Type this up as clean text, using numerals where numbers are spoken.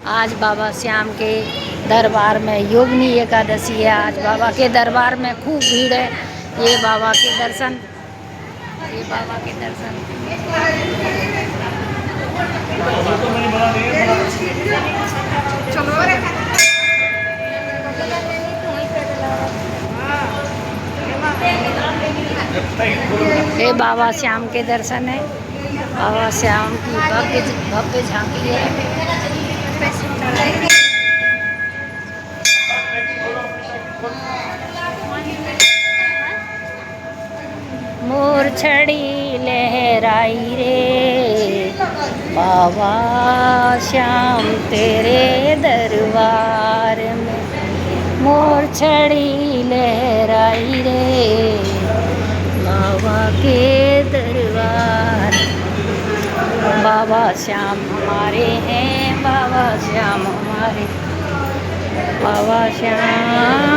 आज बाबा श्याम के दरबार में योगिनी एकादशी है। आज बाबा के दरबार में खूब भीड़ है। ये बाबा के दर्शन, ये बाबा के दर्शन। ये बाबा श्याम के दर्शन है। बाबा श्याम की भव्य भव्य झांकी है। मोर छड़ी लहराई रे बाबा श्याम तेरे दरबार में। मोर छड़ी लहराई रे बाबा के दरबार। बाबा श्याम हमारे हैं, बाबा श्याम हमारे, बाबा श्याम